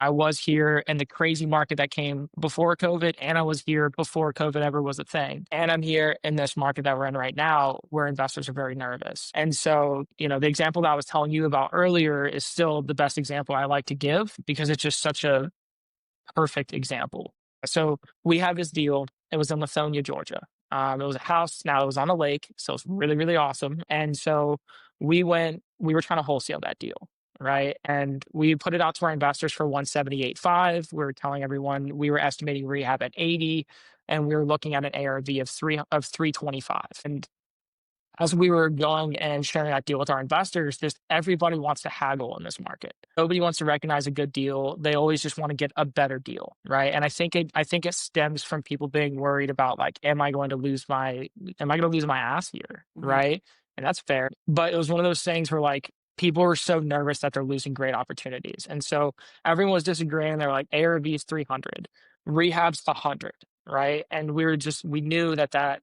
I was here in the crazy market that came before COVID, and I was here before COVID ever was a thing. And I'm here in this market that we're in right now where investors are very nervous. And so, the example that I was telling you about earlier is still the best example I like to give because it's just such a perfect example. So we have this deal. It was in Lithonia, Georgia. It was a house. Now it was on a lake. So it's really, really awesome. And so we were trying to wholesale that deal. Right. And we put it out to our investors for 178.5. We were telling everyone we were estimating rehab at 80 and we were looking at an ARV of 325. And as we were going and sharing that deal with our investors, just everybody wants to haggle in this market. Nobody wants to recognize a good deal. They always just want to get a better deal, right? And I think it stems from people being worried about like, am I going to lose my ass here, right? And that's fair. But it was one of those things where like people were so nervous that they're losing great opportunities, and so everyone was disagreeing. They're like, ARV is 300, rehab's 100, right? And we knew that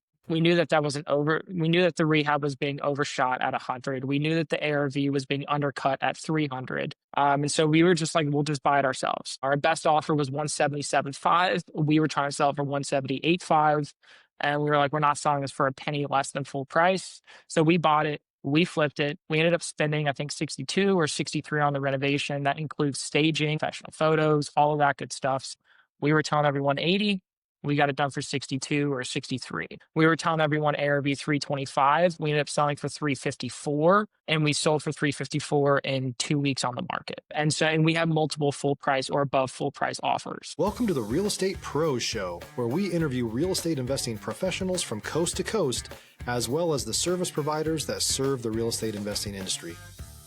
wasn't over. We knew that the rehab was being overshot at 100. We knew that the ARV was being undercut at 300. And so we were just like, we'll just buy it ourselves. Our best offer was 177.5. We were trying to sell for 178.5. And we were like, we're not selling this for a penny less than full price. So we bought it. We flipped it. We ended up spending, I think, 62 or 63 on the renovation. That includes staging, professional photos, all of that good stuff. We were telling everyone 80. We got it done for 62 or 63. We were telling everyone ARV 325. We ended up selling for 354, and we sold for 354 in 2 weeks on the market. And we have multiple full price or above full price offers. Welcome to the Real Estate Pros Show, where we interview real estate investing professionals from coast to coast, as well as the service providers that serve the real estate investing industry.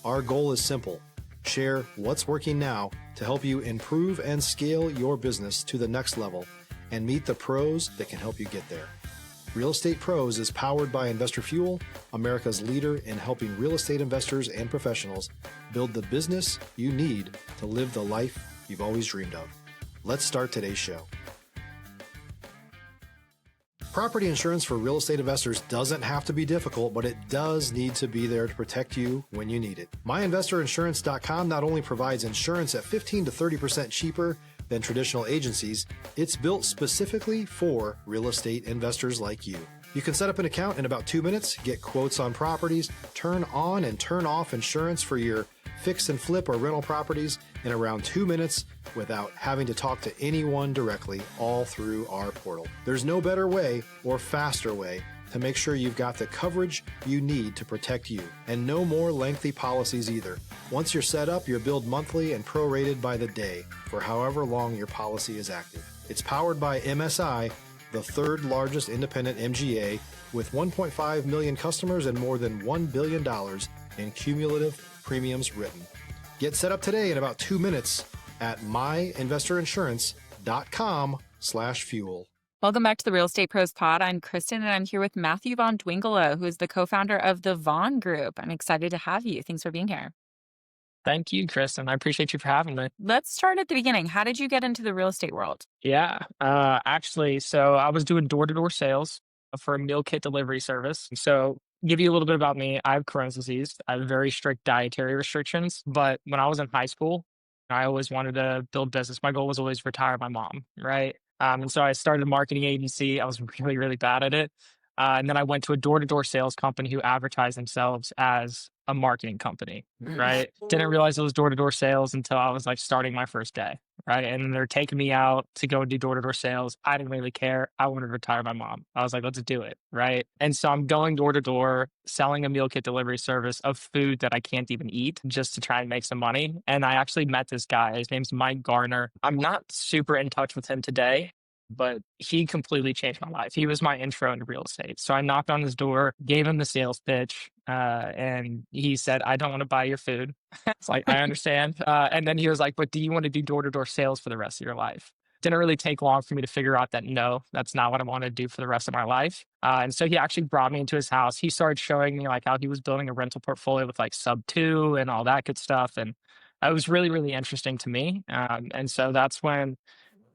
Our goal is simple: share what's working now to help you improve and scale your business to the next level, and meet the pros that can help you get there. Real Estate Pros is powered by Investor Fuel, America's leader in helping real estate investors and professionals build the business you need to live the life you've always dreamed of. Let's start today's show. Property insurance for real estate investors doesn't have to be difficult, but it does need to be there to protect you when you need it. MyInvestorInsurance.com not only provides insurance at 15 to 30% cheaper than traditional agencies, it's built specifically for real estate investors like you. You can set up an account in about 2 minutes, get quotes on properties, turn on and turn off insurance for your fix and flip or rental properties in around 2 minutes without having to talk to anyone directly, all through our portal. There's no better way or faster way to make sure you've got the coverage you need to protect you, and no more lengthy policies either. Once you're set up, you're billed monthly and prorated by the day for however long your policy is active. It's powered by MSI, the third largest independent MGA, with 1.5 million customers and more than $1 billion in cumulative premiums written. Get set up today in about 2 minutes at myinvestorinsurance.com/fuel. Welcome back to the Real Estate Pros Pod. I'm Kristen, and I'm here with Matthew Von Dwingelo, who is the co-founder of the Von Group. I'm excited to have you. Thanks for being here. Thank you, Kristen. I appreciate you for having me. Let's start at the beginning. How did you get into the real estate world? Yeah, actually, so I was doing door-to-door sales for a meal kit delivery service. So give you a little bit about me. I have Crohn's disease. I have very strict dietary restrictions. But when I was in high school, I always wanted to build business. My goal was always retire my mom, right? And so I started a marketing agency. I was really, really bad at it. And then I went to a door-to-door sales company who advertised themselves as a marketing company, right? Didn't realize it was door-to-door sales until I was like starting my first day, right? And they're taking me out to go and do door-to-door sales. I didn't really care. I wanted to retire my mom. I was like, let's do it, right? And so I'm going door-to-door, selling a meal kit delivery service of food that I can't even eat just to try and make some money. And I actually met this guy. His name's Mike Garner. I'm not super in touch with him today, but he completely changed my life. He was my intro into real estate. So I knocked on his door, gave him the sales pitch, and he said, I don't want to buy your food. It's like, I understand. And then he was like, but do you want to do door-to-door sales for the rest of your life? Didn't really take long for me to figure out that no, that's not what I want to do for the rest of my life. And so he actually brought me into his house. He started showing me like how he was building a rental portfolio with like sub 2 and all that good stuff. And it was really, really interesting to me. And so that's when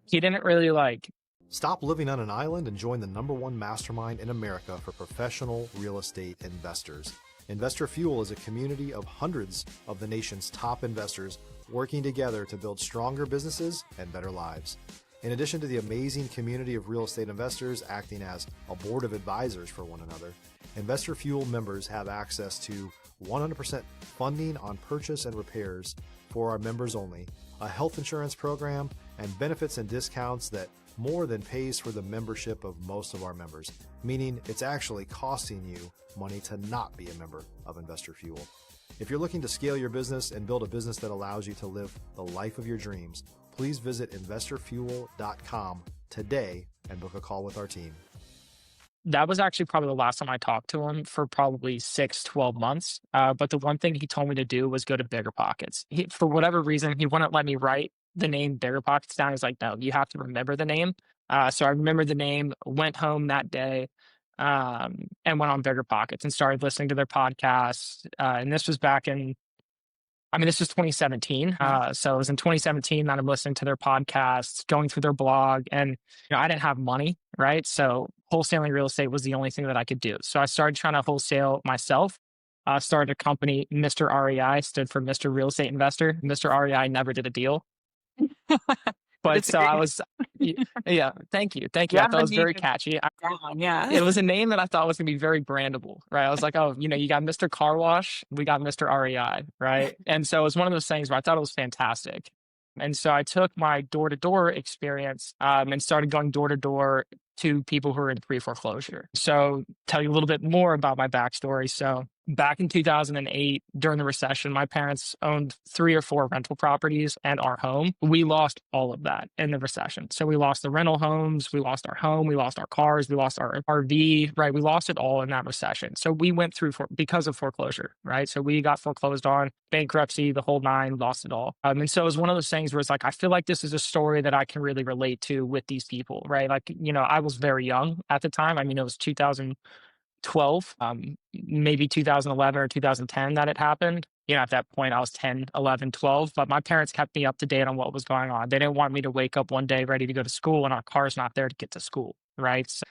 he didn't really like... Stop living on an island and join the #1 mastermind in America for professional real estate investors. Investor Fuel is a community of hundreds of the nation's top investors, working together to build stronger businesses and better lives. In addition to the amazing community of real estate investors acting as a board of advisors for one another, Investor Fuel members have access to 100% funding on purchase and repairs for our members only, a health insurance program, and benefits and discounts that more than pays for the membership of most of our members, meaning it's actually costing you money to not be a member of Investor Fuel. If you're looking to scale your business and build a business that allows you to live the life of your dreams, please visit investorfuel.com today and book a call with our team. That was actually probably the last time I talked to him for probably 12 months. But the one thing he told me to do was go to Bigger Pockets. For whatever reason, he wouldn't let me write the name Bigger Pockets down. He's like, no, you have to remember the name. So I remembered the name, went home that day, and went on Bigger Pockets and started listening to their podcasts. And this was this was 2017. So it was in 2017 that I'm listening to their podcasts, going through their blog, and I didn't have money, right? So wholesaling real estate was the only thing that I could do. So I started trying to wholesale myself. Started a company, Mr. REI, stood for Mr. Real Estate Investor. Mr. REI never did a deal. But it's so great. I was, yeah, thank you. You I have thought the it was very name catchy. down, yeah. It was a name that I thought was going to be very brandable, right? I was like, oh, you got Mr. Car Wash, we got Mr. REI, right? And so it was one of those things where I thought it was fantastic. And so I took my door-to-door experience and started going door-to-door to people who are in pre-foreclosure. So tell you a little bit more about my backstory. So back in 2008, during the recession, my parents owned 3 or 4 rental properties and our home. We lost all of that in the recession. So we lost the rental homes, we lost our home, we lost our cars, we lost our RV, right? We lost it all in that recession. So we went through because of foreclosure, right? So we got foreclosed on, bankruptcy, the whole nine, lost it all. And so it was one of those things where it's like, I feel like this is a story that I can really relate to with these people, right? Like, I was very young at the time. It was 2012, maybe 2011 or 2010 that it happened. At that point, I was 10, 11, 12, but my parents kept me up to date on what was going on. They didn't want me to wake up one day ready to go to school and our car's not there to get to school, right? So,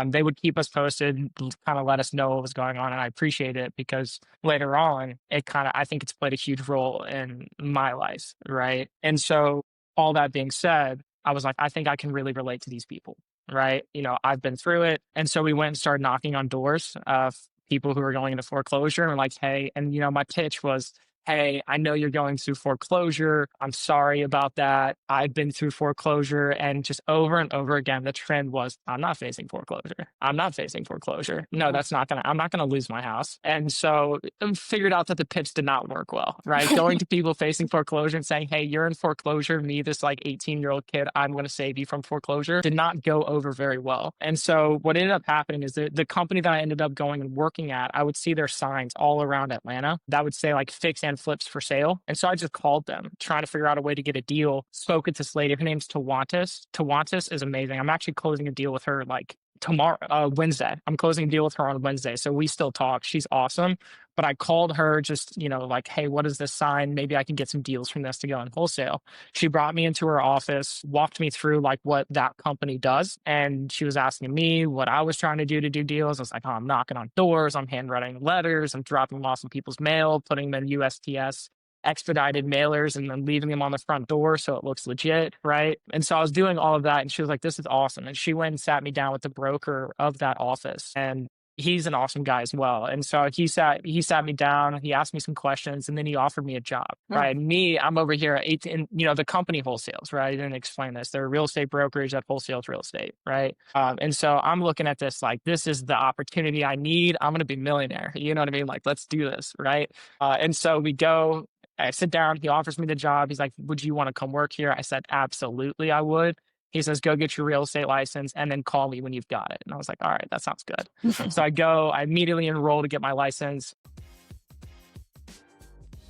they would keep us posted, kind of let us know what was going on. And I appreciate it because later on, I think it's played a huge role in my life, right? And so all that being said, I was like, I think I can really relate to these people, right? I've been through it. And so we went and started knocking on doors of people who are going into foreclosure and like, hey, and my pitch was, hey, I know you're going through foreclosure. I'm sorry about that. I've been through foreclosure. And just over and over again, the trend was, I'm not facing foreclosure. I'm not facing foreclosure. No, I'm not going to lose my house. And so I figured out that the pitch did not work well, right? Going to people facing foreclosure and saying, hey, you're in foreclosure. Me, this like 18-year-old kid, I'm going to save you from foreclosure, did not go over very well. And so what ended up happening is the company that I ended up going and working at, I would see their signs all around Atlanta that would say like fix and flips for sale. And so I just called them, trying to figure out a way to get a deal. Spoke with this lady. Her name's Tawantis. Tawantis is amazing. I'm actually closing a deal with her like tomorrow, Wednesday. I'm closing a deal with her on Wednesday. So we still talk. She's awesome. But I called her just, like, hey, what is this sign? Maybe I can get some deals from this to go in wholesale. She brought me into her office, walked me through like what that company does. And she was asking me what I was trying to do deals. I was like, oh, I'm knocking on doors. I'm handwriting letters. I'm dropping them off in people's mail, putting them in USPS expedited mailers and then leaving them on the front door so it looks legit, right? And so I was doing all of that and she was like, this is awesome. And she went and sat me down with the broker of that office. And he's an awesome guy as well. And so he sat me down, he asked me some questions, and then he offered me a job, right? Me, I'm over here at 18, the company wholesales, right? I didn't explain this. They're a real estate brokerage that wholesales real estate, right? And so I'm looking at this like, this is the opportunity I need. I'm going to be a millionaire. You know what I mean? Like, let's do this, right? And so we go, I sit down, he offers me the job. He's like, would you want to come work here? I said, absolutely, I would. He says, go get your real estate license and then call me when you've got it. And I was like, all right, that sounds good. So I immediately enroll to get my license.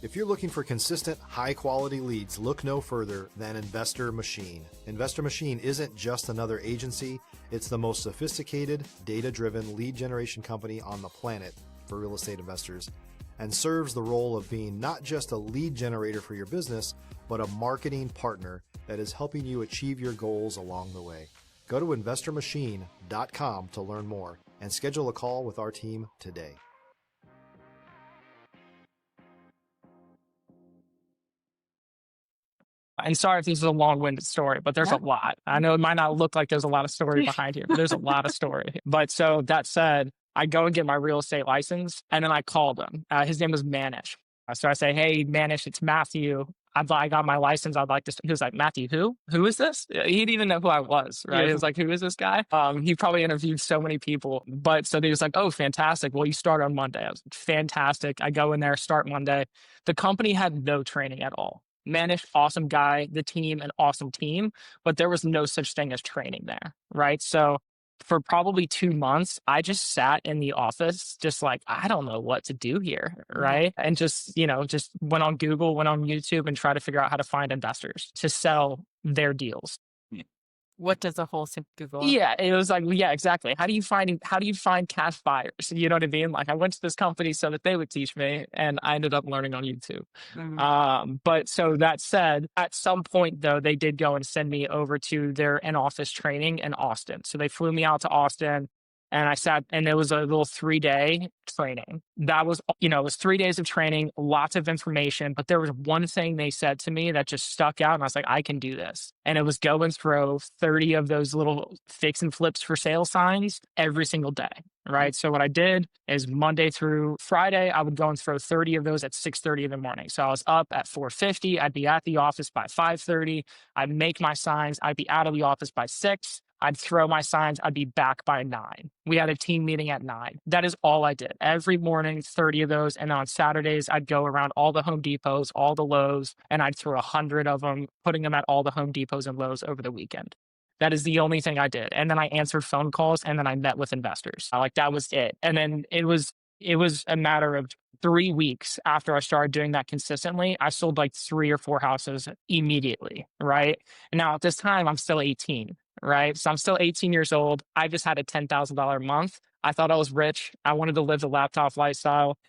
If you're looking for consistent, high-quality leads, look no further than Investor Machine. Investor Machine isn't just another agency. It's the most sophisticated, data-driven lead generation company on the planet for real estate investors, and serves the role of being not just a lead generator for your business, but a marketing partner that is helping you achieve your goals along the way. Go to investormachine.com to learn more and schedule a call with our team today. And sorry if this is a long-winded story, but there's a lot. I know it might not look like there's a lot of story behind here, but there's a lot of story. But so that said, I go and get my real estate license, and then I called him. His name was Manish. So I say, hey, Manish, it's Matthew. I got my license. I'd like to. He was like, Matthew, who? Who is this? He didn't even know who I was, right? He was like, who is this guy? He probably interviewed so many people. But so he was like, oh, fantastic. Well, you start on Monday. I was like, fantastic. I go in there, start Monday. The company had no training at all. Manish, awesome guy, the team, an awesome team, but there was no such thing as training there, right? So for probably 2 months, I just sat in the office, just like, I don't know what to do here, right? And just, just went on Google, went on YouTube and tried to figure out how to find investors to sell their deals. What does a wholesale Google? Yeah, it was like, yeah, exactly. How do you find cash buyers? You know what I mean? Like I went to this company so that they would teach me, and I ended up learning on YouTube. But so that said, at some point though, they did go and send me over to their in-office training in Austin. So they flew me out to Austin, and I sat, and it was a little 3-day training. That was, it was 3 days of training, lots of information. But there was one thing they said to me that just stuck out. And I was like, I can do this. And it was go and throw 30 of those little fix and flips for sale signs every single day. Right. So what I did is Monday through Friday, I would go and throw 30 of those at 6:30 in the morning. So I was up at 4:50. I'd be at the office by 5:30. I'd make my signs. I'd be out of the office by 6. I'd throw my signs. I'd be back by 9. We had a team meeting at 9. That is all I did. Every morning, 30 of those. And on Saturdays, I'd go around all the Home Depots, all the Lowe's, and I'd throw 100 of them, putting them at all the Home Depots and Lowe's over the weekend. That is the only thing I did. And then I answered phone calls, and then I met with investors. Like that was it. And then it was a matter of 3 weeks after I started doing that consistently, I sold like 3 or 4 houses immediately, right? And now at this time, I'm still 18, right? So I'm still 18 years old. I just had a $10,000 a month. I thought I was rich. I wanted to live the laptop lifestyle.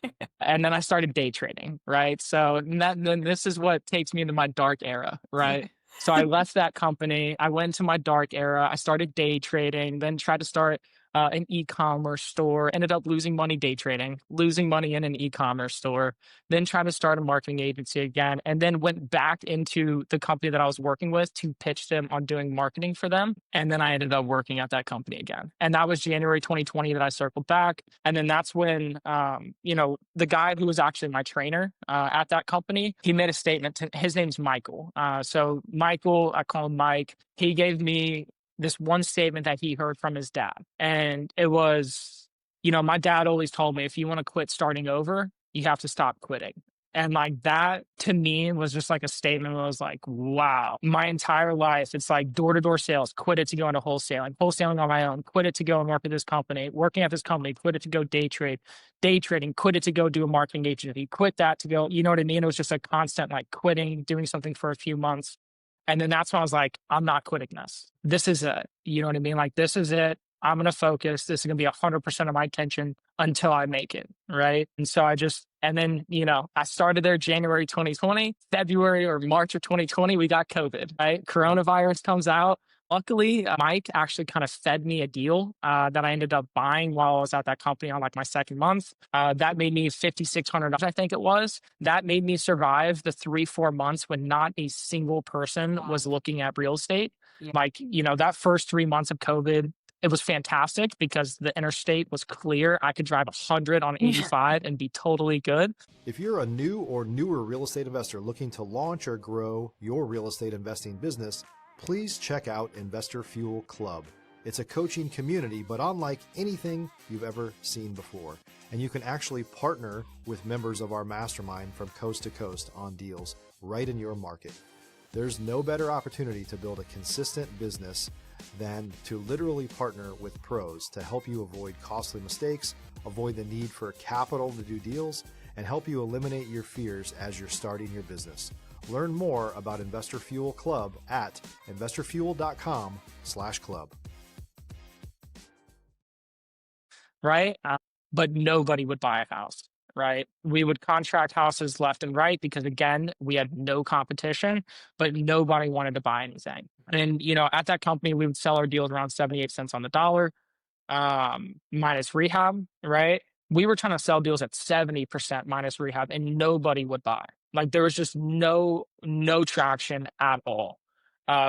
And then I started day trading, right? So then this is what takes me into my dark era, right? So I left that company. I went to my dark era. I started day trading, then tried to start an e-commerce store, ended up losing money day trading, losing money in an e-commerce store, then tried to start a marketing agency again, and then went back into the company that I was working with to pitch them on doing marketing for them. And then I ended up working at that company again. And that was January 2020 that I circled back. And then that's when, the guy who was actually my trainer at that company, he made a statement. His name's Michael. So Michael, I call him Mike. He gave me this one statement that he heard from his dad. And it was, my dad always told me, if you want to quit starting over, you have to stop quitting. And like that to me was just like a statement where I was like, wow, my entire life, it's like door-to-door sales, quit it to go into wholesaling on my own, quit it to go and work at this company, working at this company, quit it to go day trading, quit it to go do a marketing agency, quit that to go, you know what I mean? It was just a constant like quitting, doing something for a few months. And then that's when I was like, I'm not quitting this. This is it. You know what I mean? Like, this is it. I'm going to focus. This is going to be 100% of my attention until I make it. Right. And so I started there January 2020, February or March of 2020, we got COVID, right? Coronavirus comes out. Luckily, Mike actually kind of fed me a deal that I ended up buying while I was at that company on like my second month. That made me $5,600, I think it was. That made me survive the 3-4 months when not a single person was looking at real estate. Yeah. Like, that first 3 months of COVID, it was fantastic because the interstate was clear. I could drive 100 on 85 and be totally good. If you're a new or newer real estate investor looking to launch or grow your real estate investing business, please check out Investor Fuel Club. It's a coaching community, but unlike anything you've ever seen before. And you can actually partner with members of our mastermind from coast to coast on deals right in your market. There's no better opportunity to build a consistent business than to literally partner with pros to help you avoid costly mistakes, avoid the need for capital to do deals, and help you eliminate your fears as you're starting your business. Learn more about Investor Fuel Club at investorfuel.com/club. Right? But nobody would buy a house, right? We would contract houses left and right because, again, we had no competition, but nobody wanted to buy anything. And, at that company, we would sell our deals around 78 cents on the dollar, minus rehab, right? We were trying to sell deals at 70% minus rehab, and nobody would buy. Like there was just no traction at all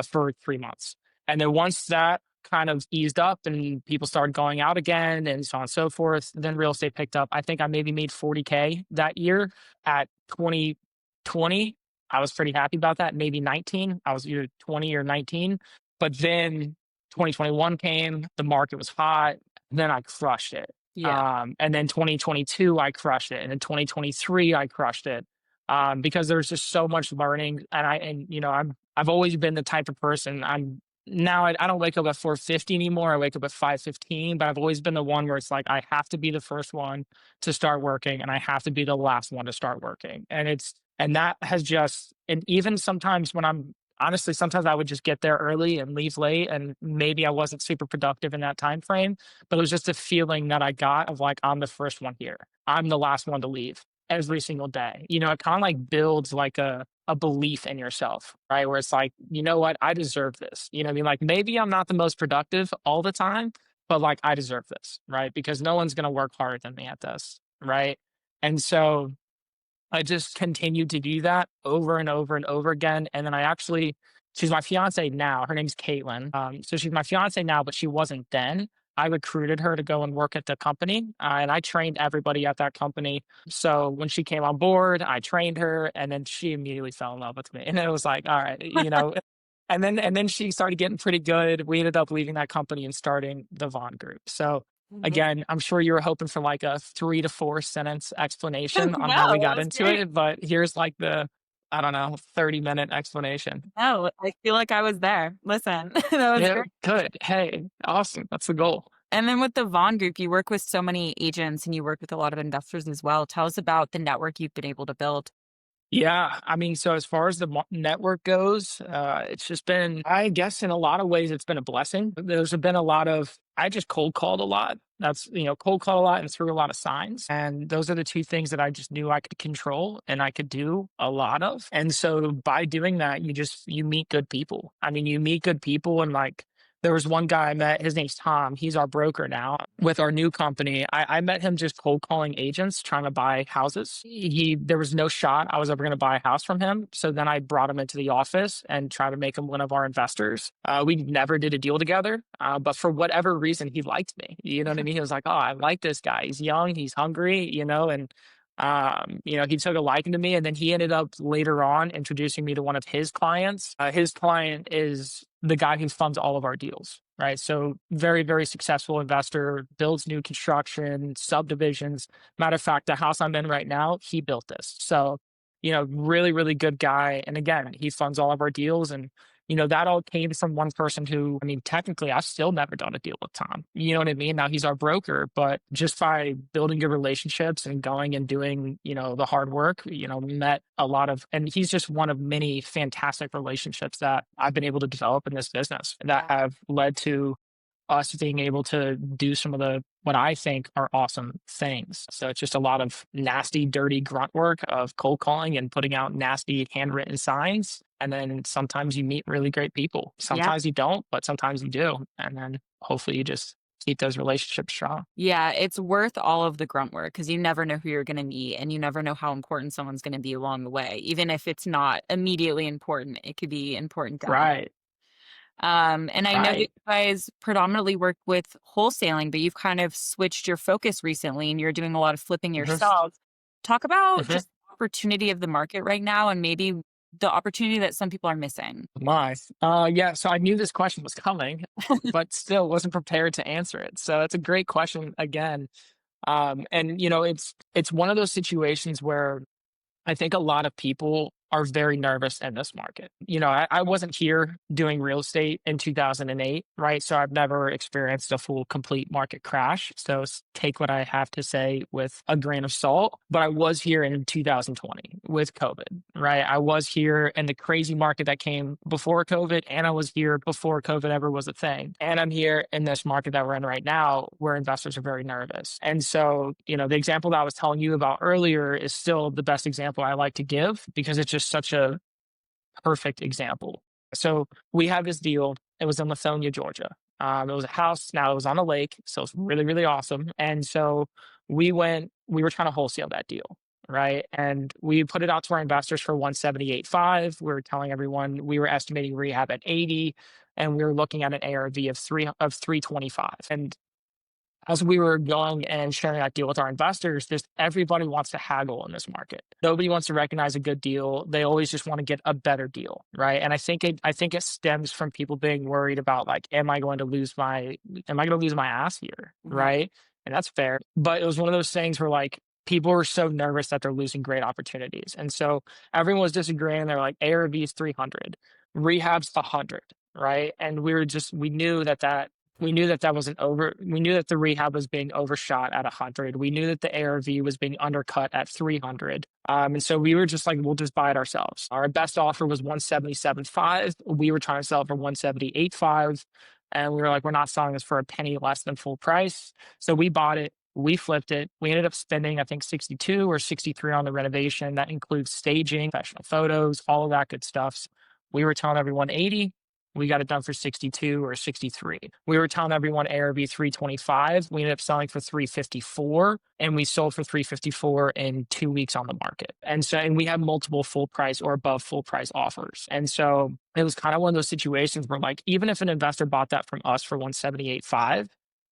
for 3 months. And then once that kind of eased up and people started going out again and so on and so forth, then real estate picked up. I think I maybe made 40K that year at 2020. I was pretty happy about that. Maybe 19. I was either 20 or 19. But then 2021 came, the market was hot. Then I crushed it. Yeah. And then 2022, I crushed it. And in 2023, I crushed it. Because there's just so much learning. I've always been the type of person. I don't wake up at 4:50 anymore. I wake up at 5:15, but I've always been the one where it's like I have to be the first one to start working and I have to be the last one to start working. And that has just, and even sometimes when I'm honestly, sometimes I would just get there early and leave late, and maybe I wasn't super productive in that time frame, but it was just a feeling that I got of like I'm the first one here. I'm the last one to leave every single day. It kind of like builds like a belief in yourself, right? Where it's like, you know what, I deserve this. You know what I mean? Like maybe I'm not the most productive all the time, but like I deserve this, right? Because no one's gonna work harder than me at this, right? And so I just continued to do that over and over and over again. And then she's my fiance now. Her name's Caitlin. So she's my fiance now, but she wasn't then. I recruited her to go and work at the company, and I trained everybody at that company. So when she came on board, I trained her, and then she immediately fell in love with me. And it was like, all right. And then she started getting pretty good. We ended up leaving that company and starting the Vaughn Group. So again, I'm sure you were hoping for like a 3 to 4 sentence explanation on how No, we that got was into great. it, but here's like the, I don't know, 30-minute explanation. No, I feel like I was there. Listen, that was Yeah, great. good. Hey, awesome. That's the goal. And then with the Vaughn Group, you work with so many agents and you work with a lot of investors as well. Tell us about the network you've been able to build. Yeah, I mean, so as far as the network goes, it's just been, I guess, in a lot of ways, it's been a blessing. There's been a lot of, I just cold called a lot. Cold called a lot and threw a lot of signs. And those are the two things that I just knew I could control and I could do a lot of. And so by doing that, you meet good people. I mean, you meet good people, and like, there was one guy I met, his name's Tom. He's our broker now with our new company. I met him just cold calling agents trying to buy houses. There was no shot I was ever going to buy a house from him. So then I brought him into the office and tried to make him one of our investors. We never did a deal together, but for whatever reason, he liked me. You know what I mean? He was like, oh, I like this guy. He's young, he's hungry, and he took a liking to me, and then he ended up later on introducing me to one of his clients. His client is the guy who funds all of our deals, right? So very, very successful investor, builds new construction, subdivisions. Matter of fact, the house I'm in right now, he built this. So, really, really good guy. And again, he funds all of our deals. And that all came from one person who, I mean, technically, I've still never done a deal with Tom. You know what I mean? Now he's our broker, but just by building good relationships and going and doing, the hard work, we met a lot of, and he's just one of many fantastic relationships that I've been able to develop in this business that have led to us being able to do some of what I think are awesome things. So it's just a lot of nasty, dirty grunt work of cold calling and putting out nasty handwritten signs. And then sometimes you meet really great people. Sometimes you don't, but sometimes you do. And then hopefully you just keep those relationships strong. Yeah, it's worth all of the grunt work because you never know who you're going to meet and you never know how important someone's going to be along the way. Even if it's not immediately important, it could be important down. Right. And I know that you guys predominantly work with wholesaling, but you've kind of switched your focus recently and you're doing a lot of flipping yourself. Talk about just the opportunity of the market right now and maybe the opportunity that some people are missing. Yeah. So I knew this question was coming, but still wasn't prepared to answer it. So it's a great question again. It's one of those situations where I think a lot of people are very nervous in this market. I wasn't here doing real estate in 2008, right? So I've never experienced a full, complete market crash. So take what I have to say with a grain of salt. But I was here in 2020 with COVID, right? I was here in the crazy market that came before COVID, and I was here before COVID ever was a thing. And I'm here in this market that we're in right now where investors are very nervous. And so, the example that I was telling you about earlier is still the best example I like to give because it's just such a perfect example. So we have this deal. It was in Lithonia, Georgia. It was a house. Now it was on a lake. So it's really, really awesome. And so we were trying to wholesale that deal. right? And we put it out to our investors for 178.5. We were telling everyone we were estimating rehab at 80, and we were looking at an ARV of 325. And as we were going and sharing that deal with our investors, just everybody wants to haggle in this market. Nobody wants to recognize a good deal. They always just want to get a better deal, right? And I think it stems from people being worried about like, am I going to lose my ass here, right? And that's fair. But it was one of those things where like people were so nervous that they're losing great opportunities, and so everyone was disagreeing. They're like, ARV is 300, rehab's 100, right? And we knew that that was we knew that the rehab was being overshot at 100. We knew that the ARV was being undercut at 300. And so we were just like, we'll just buy it ourselves. Our best offer was 177.5. We were trying to sell it for 178.5. And we were like, we're not selling this for a penny less than full price. So we bought it. We flipped it. We ended up spending, I think, 62 or 63 on the renovation. That includes staging, professional photos, all of that good stuff. We were telling everyone 80. We got it done for 62 or 63. We were telling everyone ARV 325. We ended up selling for 354, and we sold for 354 in 2 weeks on the market. And we had multiple full price or above full price offers. And so it was kind of one of those situations where like, even if an investor bought that from us for 178.5,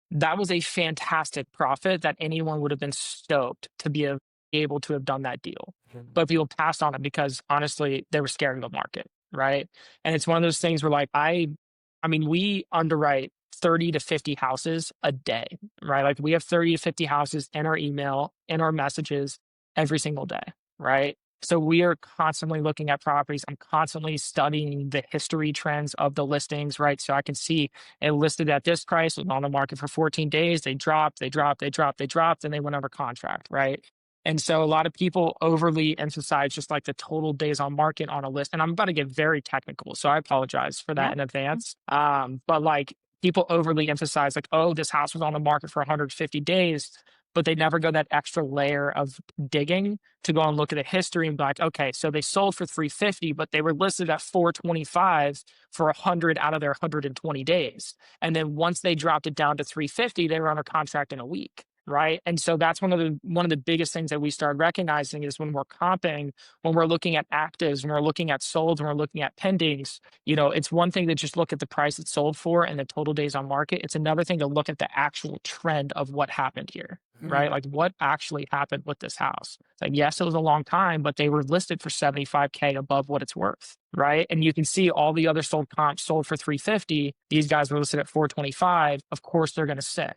that was a fantastic profit that anyone would have been stoked to be able to have done that deal. But people passed on it because honestly, they were scared of the market. Right. And it's one of those things where like, we underwrite 30 to 50 houses a day, right? Like we have 30 to 50 houses in our email, in our messages every single day. Right. So we are constantly looking at properties. I'm constantly studying the history trends of the listings, right? So I can see it listed at this price, was on the market for 14 days. They dropped, and they went under contract, right? And so a lot of people overly emphasize just like the total days on market on a list. And I'm about to get very technical, so I apologize for that in advance. But like people overly emphasize like, oh, this house was on the market for 150 days, but they never go that extra layer of digging to go and look at the history and be like, okay, so they sold for 350, but they were listed at 425 for 100 out of their 120 days. And then once they dropped it down to 350, they were under contract in a week. Right. And so that's one of the biggest things that we started recognizing is when we're comping, when we're looking at actives, when we're looking at solds, when we're looking at pendings, it's one thing to just look at the price it's sold for and the total days on market. It's another thing to look at the actual trend of what happened here, right? Like what actually happened with this house. It's like, yes, it was a long time, but they were listed for 75K above what it's worth. Right. And you can see all the other sold comps sold for 350. These guys were listed at 425. Of course, they're going to sit.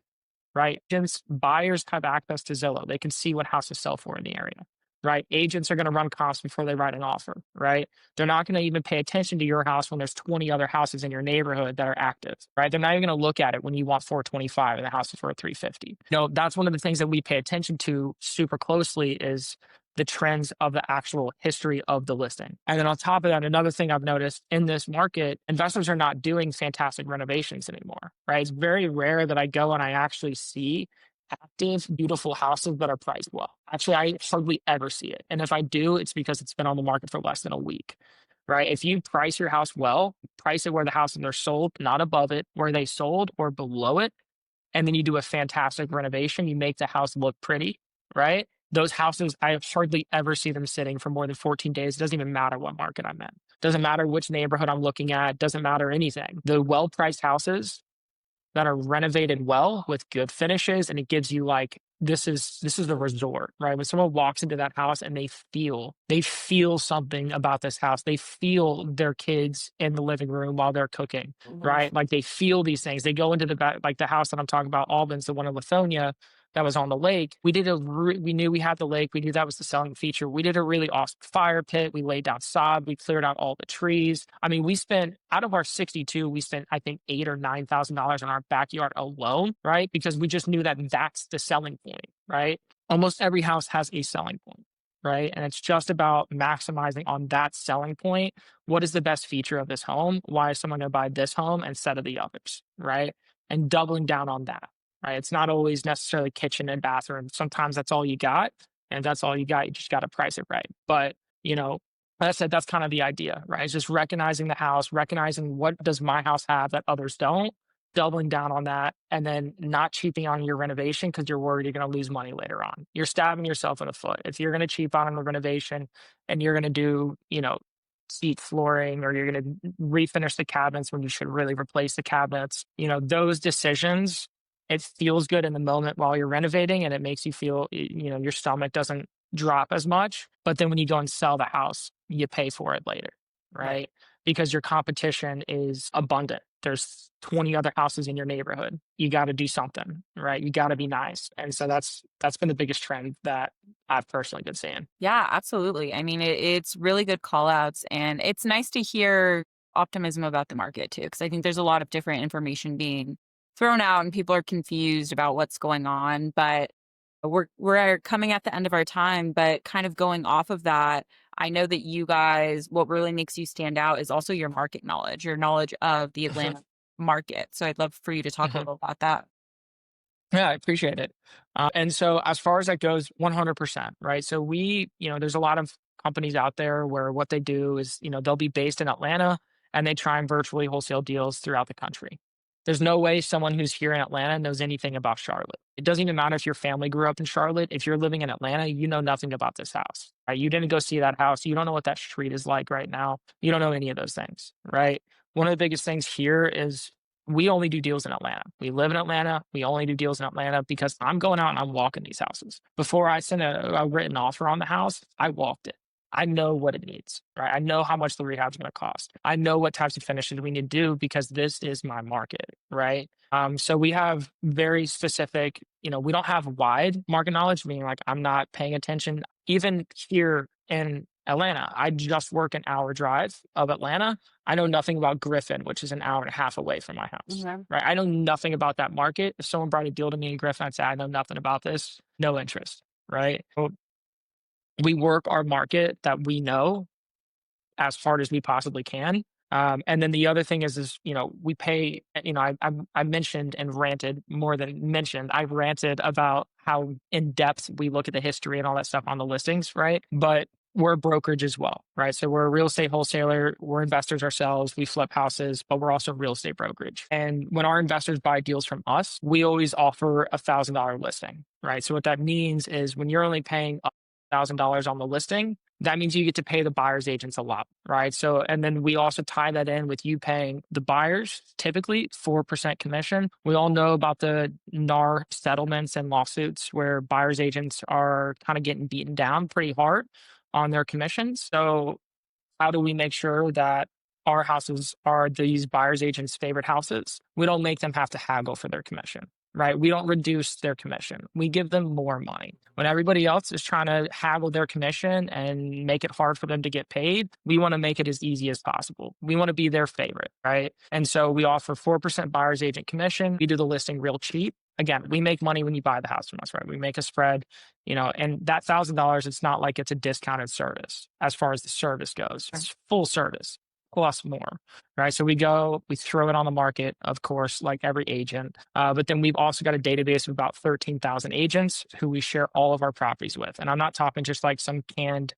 Right. Agents, buyers have access to Zillow. They can see what houses sell for in the area. Right. Agents are going to run comps before they write an offer. Right. They're not going to even pay attention to your house when there's 20 other houses in your neighborhood that are active. Right. They're not even going to look at it when you want 425 and the house is for 350. That's one of the things that we pay attention to super closely is the trends of the actual history of the listing. And then on top of that, another thing I've noticed in this market, investors are not doing fantastic renovations anymore, right? It's very rare that I go and I actually see active, beautiful houses that are priced well. Actually, I hardly ever see it. And if I do, it's because it's been on the market for less than a week, right? If you price your house well, price it where the houses are sold, not above it, where they sold or below it, and then you do a fantastic renovation, you make the house look pretty, right? Those houses, I hardly ever see them sitting for more than 14 days. It doesn't even matter what market I'm in. Doesn't matter which neighborhood I'm looking at. Doesn't matter anything. The well-priced houses that are renovated well with good finishes, and it gives you like, this is the resort, right? When someone walks into that house and they feel something about this house. They feel their kids in the living room while they're cooking, right? Like they feel these things. They go into the back, like the house that I'm talking about, Albans, the one in Lithonia, that was on the lake. We knew we had the lake. We knew that was the selling feature. We did a really awesome fire pit. We laid down sod. We cleared out all the trees. I mean, we spent out of our 62, we spent, I think, $8,000 or $9,000 in our backyard alone, right? Because we just knew that that's the selling point, right? Almost every house has a selling point, right? And it's just about maximizing on that selling point. What is the best feature of this home? Why is someone going to buy this home instead of the others, right? And doubling down on that. Right? It's not always necessarily kitchen and bathroom. Sometimes that's all you got. And if that's all you got, you just got to price it right. But, like I said, that's kind of the idea, right? It's just recognizing the house, recognizing what does my house have that others don't, doubling down on that and then not cheaping on your renovation because you're worried you're going to lose money later on. You're stabbing yourself in the foot. If you're going to cheap on a renovation and you're going to do, seat flooring, or you're going to refinish the cabinets when you should really replace the cabinets, those decisions, it feels good in the moment while you're renovating and it makes you feel, your stomach doesn't drop as much. But then when you go and sell the house, you pay for it later, right? Because your competition is abundant. There's 20 other houses in your neighborhood. You got to do something, right? You got to be nice. And so that's been the biggest trend that I've personally been seeing. Yeah, absolutely. I mean, it's really good call outs, and it's nice to hear optimism about the market too, because I think there's a lot of different information being thrown out and people are confused about what's going on. But we're coming at the end of our time, but kind of going off of that, I know that you guys, what really makes you stand out is also your market knowledge, your knowledge of the Atlanta market. So I'd love for you to talk a little about that. Yeah, I appreciate it. And so as far as that goes, 100%, right? So there's a lot of companies out there where what they do is, they'll be based in Atlanta and they try and virtually wholesale deals throughout the country. There's no way someone who's here in Atlanta knows anything about Charlotte. It doesn't even matter if your family grew up in Charlotte. If you're living in Atlanta, you know nothing about this house, right? You didn't go see that house. You don't know what that street is like right now. You don't know any of those things, right? One of the biggest things here is we only do deals in Atlanta. We live in Atlanta. We only do deals in Atlanta because I'm going out and I'm walking these houses. Before I send a written offer on the house, I walked it. I know what it needs, right? I know how much the rehab is going to cost. I know what types of finishes we need to do because this is my market, right? So we have very specific, we don't have wide market knowledge, meaning like I'm not paying attention. Even here in Atlanta, I just work an hour drive of Atlanta. I know nothing about Griffin, which is an hour and a half away from my house, right? I know nothing about that market. If someone brought a deal to me in Griffin, I'd say, I know nothing about this, no interest, right? So we work our market that we know as hard as we possibly can. And then the other thing is, we pay, I mentioned and ranted more than mentioned. I ranted about how in depth we look at the history and all that stuff on the listings, right? But we're a brokerage as well, right? So we're a real estate wholesaler. We're investors ourselves. We flip houses, but we're also a real estate brokerage. And when our investors buy deals from us, we always offer $1,000 listing, right? So what that means is when you're only paying $1,000 on the listing, that means you get to pay the buyer's agents a lot, right? So, and then we also tie that in with you paying the buyers typically 4% commission. We all know about the NAR settlements and lawsuits where buyer's agents are kind of getting beaten down pretty hard on their commissions. So how do we make sure that our houses are these buyer's agents' favorite houses? We don't make them have to haggle for their commission, right? We don't reduce their commission. We give them more money. When everybody else is trying to haggle their commission and make it hard for them to get paid, we want to make it as easy as possible. We want to be their favorite, right? And so we offer 4% buyer's agent commission. We do the listing real cheap. Again, we make money when you buy the house from us, right? We make a spread, and that $1,000, it's not like it's a discounted service as far as the service goes. It's full service plus more, right? So we throw it on the market, of course, like every agent. But then we've also got a database of about 13,000 agents who we share all of our properties with. And I'm not talking just like some canned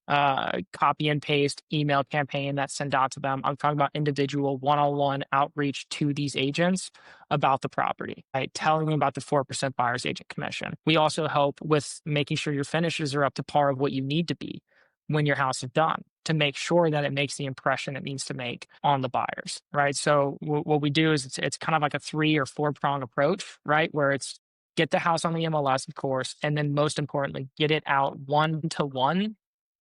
copy and paste email campaign that's sent out to them. I'm talking about individual one-on-one outreach to these agents about the property, right? Telling them about the 4% buyer's agent commission. We also help with making sure your finishes are up to par of what you need to be when your house is done to make sure that it makes the impression it needs to make on the buyers, right? So what we do is it's kind of like a 3 or 4 prong approach, right? Where it's get the house on the MLS, of course, and then most importantly, get it out one-to-one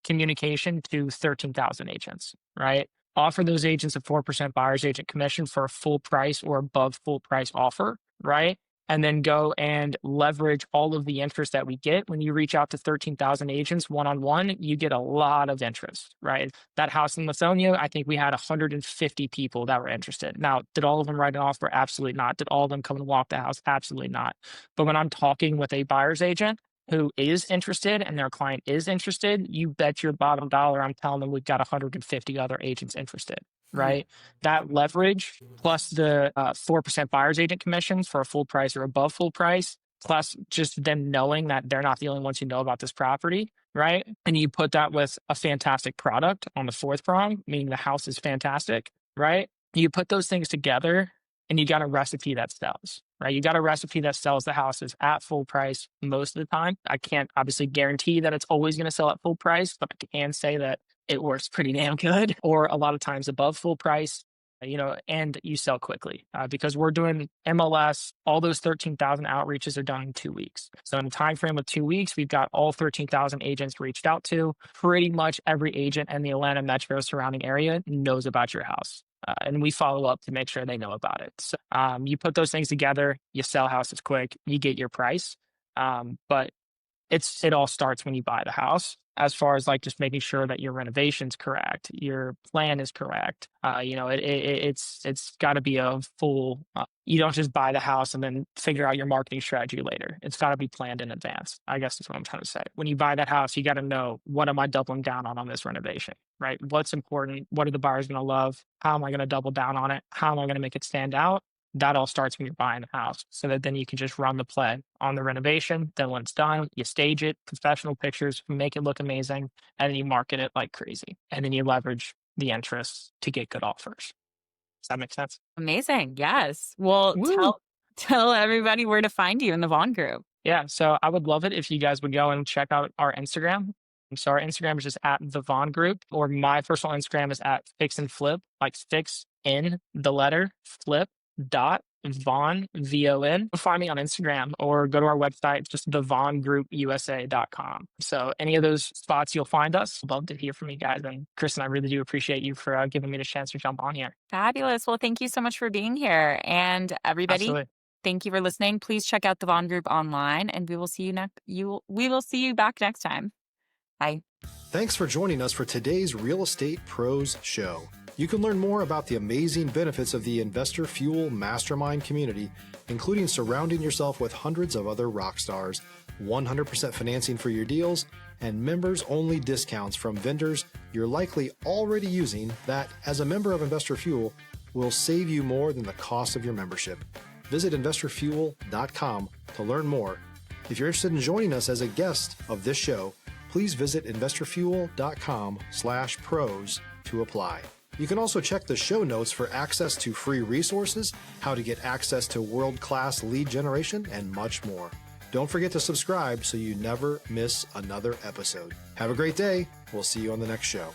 communication to 13,000 agents, right? Offer those agents a 4% buyer's agent commission for a full price or above full price offer, right? And then go and leverage all of the interest that we get. When you reach out to 13,000 agents one-on-one, you get a lot of interest, right? That house in Lithonia, I think we had 150 people that were interested. Now, did all of them write an offer? Absolutely not. Did all of them come and walk the house? Absolutely not. But when I'm talking with a buyer's agent who is interested and their client is interested, you bet your bottom dollar I'm telling them we've got 150 other agents interested, right? That leverage plus the 4% buyer's agent commissions for a full price or above full price, plus just them knowing that they're not the only ones who know about this property, right? And you put that with a fantastic product on the 4th prong, meaning the house is fantastic, right? You put those things together and you got a recipe that sells, right? You got a recipe that sells the houses at full price most of the time. I can't obviously guarantee that it's always going to sell at full price, but I can say that it works pretty damn good, or a lot of times above full price. And you sell quickly because we're doing MLS. All those 13,000 outreaches are done in 2 weeks. So in a time frame of 2 weeks, we've got all 13,000 agents reached out to. Pretty much every agent in the Atlanta metro surrounding area knows about your house. And we follow up to make sure they know about it. So you put those things together, you sell houses quick, you get your price. But it all starts when you buy the house, as far as like just making sure that your renovation's correct, your plan is correct. It's got to be a full. You don't just buy the house and then figure out your marketing strategy later. It's got to be planned in advance. I guess that's what I'm trying to say. When you buy that house, you got to know, what am I doubling down on this renovation, right? What's important? What are the buyers going to love? How am I going to double down on it? How am I going to make it stand out? That all starts when you're buying the house, so that then you can just run the play on the renovation. Then when it's done, you stage it, professional pictures, make it look amazing, and then you market it like crazy. And then you leverage the interest to get good offers. Does that make sense? Amazing. Yes. Well, Woo. tell everybody where to find you in the Vaughn Group. Yeah, so I would love it if you guys would go and check out our Instagram. So our Instagram is just at the Vaughn Group, or my personal Instagram is at fix and flip, like fix in the letter flip dot Vaughn, VON. Find me on Instagram or go to our website, just thevaughngroupusa.com. So any of those spots you'll find us. Love to hear from you guys. And Kristen, I really do appreciate you for giving me the chance to jump on here. Fabulous. Well, thank you so much for being here. And everybody, Absolutely. thank you for listening. Please check out the Vaughn Group online, and we will see you back next time. Bye. Thanks for joining us for today's Real Estate Pros Show. You can learn more about the amazing benefits of the Investor Fuel Mastermind community, including surrounding yourself with hundreds of other rock stars, 100% financing for your deals, and members-only discounts from vendors you're likely already using that, as a member of Investor Fuel, will save you more than the cost of your membership. Visit investorfuel.com to learn more. If you're interested in joining us as a guest of this show, please visit investorfuel.com/pros to apply. You can also check the show notes for access to free resources, how to get access to world-class lead generation, and much more. Don't forget to subscribe so you never miss another episode. Have a great day. We'll see you on the next show.